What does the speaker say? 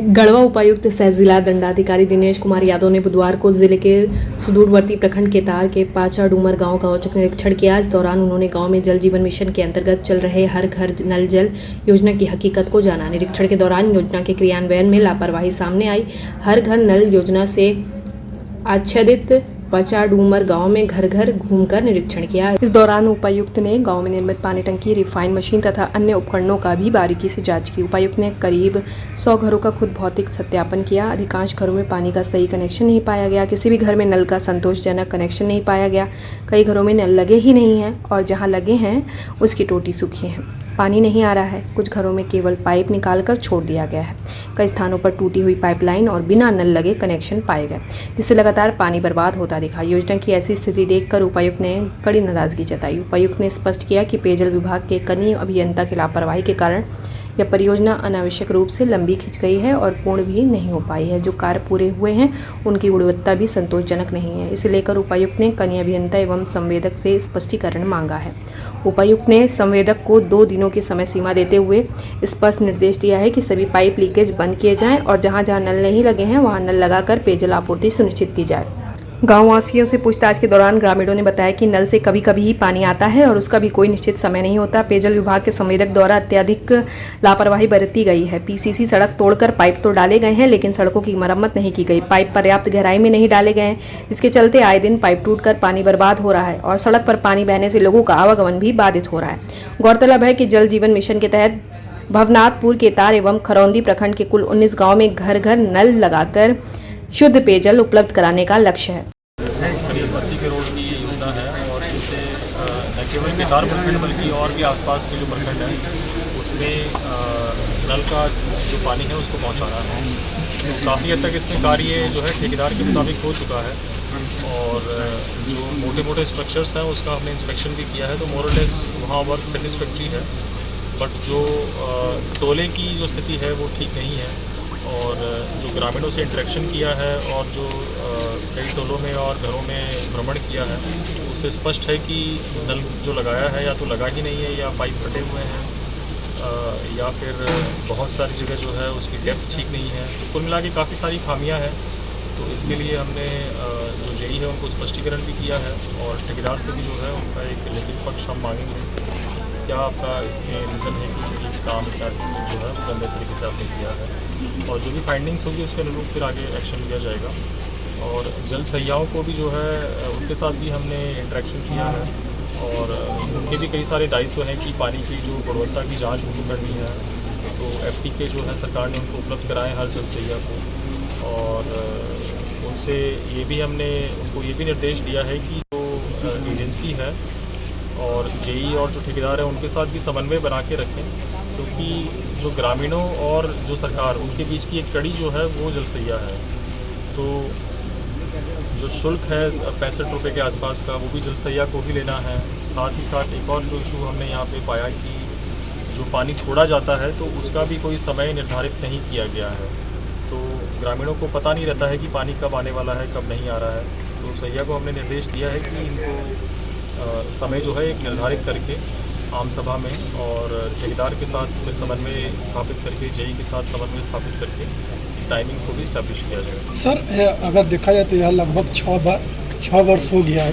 गढ़वा उपायुक्त सह जिला दंडाधिकारी दिनेश कुमार यादव ने बुधवार को जिले के सुदूरवर्ती प्रखंड केतार के पाचा डूमर गांव का औचक निरीक्षण किया। इस दौरान उन्होंने गांव में जल जीवन मिशन के अंतर्गत चल रहे हर घर नल जल योजना की हकीकत को जाना। निरीक्षण के दौरान योजना के क्रियान्वयन में लापरवाही सामने आई। हर घर नल योजना से आच्छादित पाचा डूमर गांव में घर घर घूमकर निरीक्षण किया। इस दौरान उपायुक्त ने गांव में निर्मित पानी टंकी, रिफाइन मशीन तथा अन्य उपकरणों का भी बारीकी से जांच की। उपायुक्त ने करीब 100 घरों का खुद भौतिक सत्यापन किया। अधिकांश घरों में पानी का सही कनेक्शन नहीं पाया गया। किसी भी घर में नल का संतोषजनक कनेक्शन नहीं पाया गया। कई घरों में नल लगे ही नहीं हैं और जहाँ लगे हैं उसकी टोटी सूखी है, पानी नहीं आ रहा है। कुछ घरों में केवल पाइप निकालकर छोड़ दिया गया है। कई स्थानों पर टूटी हुई पाइपलाइन और बिना नल लगे कनेक्शन पाए गए, जिससे लगातार पानी बर्बाद होता दिखा। योजना की ऐसी स्थिति देखकर उपायुक्त ने कड़ी नाराजगी जताई। उपायुक्त ने स्पष्ट किया कि पेयजल विभाग के कनीय अभियंता की लापरवाही के कारण यह परियोजना अनावश्यक रूप से लंबी खिंच गई है और पूर्ण भी नहीं हो पाई है। जो कार्य पूरे हुए हैं उनकी गुणवत्ता भी संतोषजनक नहीं है। इसे लेकर उपायुक्त ने कनीय अभियंता एवं संवेदक से स्पष्टीकरण मांगा है। उपायुक्त ने संवेदक को 2 दिनों की समय सीमा देते हुए स्पष्ट निर्देश दिया है कि सभी पाइप लीकेज बंद किए जाएं और जहां जहां नल नहीं लगे हैं वहां नल लगाकर पेयजल आपूर्ति सुनिश्चित की जाए। गाँव वासियों से पूछताछ के दौरान ग्रामीणों ने बताया कि नल से कभी कभी ही पानी आता है और उसका भी कोई निश्चित समय नहीं होता। पेयजल विभाग के संवेदक द्वारा अत्यधिक लापरवाही बरती गई है। पीसीसी सड़क तोड़कर पाइप तो डाले गए हैं, लेकिन सड़कों की मरम्मत नहीं की गई। पाइप पर्याप्त गहराई में नहीं डाले गए हैं, जिसके चलते आए दिन पाइप टूटकर पानी बर्बाद हो रहा है और सड़क पर पानी बहने से लोगों का आवागमन भी बाधित हो रहा है। गौरतलब है कि जल जीवन मिशन के तहत भवनाथपुर, केतार एवं खरौंदी प्रखंड के कुल 19 गाँव में घर घर नल लगाकर शुद्ध पेयजल उपलब्ध कराने का लक्ष्य है। करीब 80 करोड़ की ये योजना है और इससे न केवल केतार प्रखंड बल्कि और भी आसपास के जो प्रखंड हैं उसमें नल का जो पानी है उसको पहुंचाना है। तो काफ़ी हद तक इसमें कार्य जो है ठेकेदार के मुताबिक हो चुका है और जो मोटे मोटे स्ट्रक्चर्स हैं उसका हमने इंस्पेक्शन भी किया है, तो मोर और लेस वहाँ वर्क सेटिस्फैक्ट्री है। बट जो टोले की जो स्थिति है वो ठीक नहीं है और जो ग्रामीणों से इंटरेक्शन किया है और जो कई टोलों में और घरों में भ्रमण किया है उससे स्पष्ट है कि नल जो लगाया है या तो लगा ही नहीं है या पाइप फटे हुए हैं या फिर बहुत सारी जगह जो है उसकी डेप्थ ठीक नहीं है। तो कुल मिला के काफ़ी सारी खामियां हैं। तो इसके लिए हमने जो जेई है उनको स्पष्टीकरण भी किया है और ठेकेदार से भी जो है उनका एक लिखित पक्ष हम मांगेंगे क्या आपका इसमें रीज़न है कि ये काम क्या जो है वो गंदे तरीके से आपने किया है और जो भी फाइंडिंग्स होगी उसके अनुरूप फिर आगे एक्शन लिया जाएगा। और जल सहियाओं को भी जो है उनके साथ भी हमने इंटरेक्शन किया है और उनके भी कई सारे दायित्व हैं कि पानी की जो गुणवत्ता की जांच उनको करनी है। तो FTK जो है सरकार ने उनको उपलब्ध कराए हर जल सहिया को और उनसे ये भी हमने उनको ये भी निर्देश दिया है कि जो एजेंसी है और जेई और जो ठेकेदार है उनके साथ भी समन्वय बना के रखें, क्योंकि जो ग्रामीणों और जो सरकार उनके बीच की एक कड़ी जो है वो जल सहिया है। तो जो शुल्क है 65 रुपये के आसपास का वो भी जल सहिया को ही लेना है। साथ ही साथ एक और जो इशू हमने यहाँ पे पाया कि जो पानी छोड़ा जाता है तो उसका भी कोई समय निर्धारित नहीं किया गया है। तो ग्रामीणों को पता नहीं रहता है कि पानी कब आने वाला है कब नहीं आ रहा है। तो सहिया को हमने निर्देश दिया है कि इनको समय जो है एक निर्धारित करके आम सभा में और ठेकेदार के साथ फिर समन्वय स्थापित करके जेई के साथ समन्वय स्थापित करके टाइमिंग को भी इस्टेब्लिश किया जाएगा। सर, अगर देखा जाए तो यह लगभग 6 वर्ष हो गया है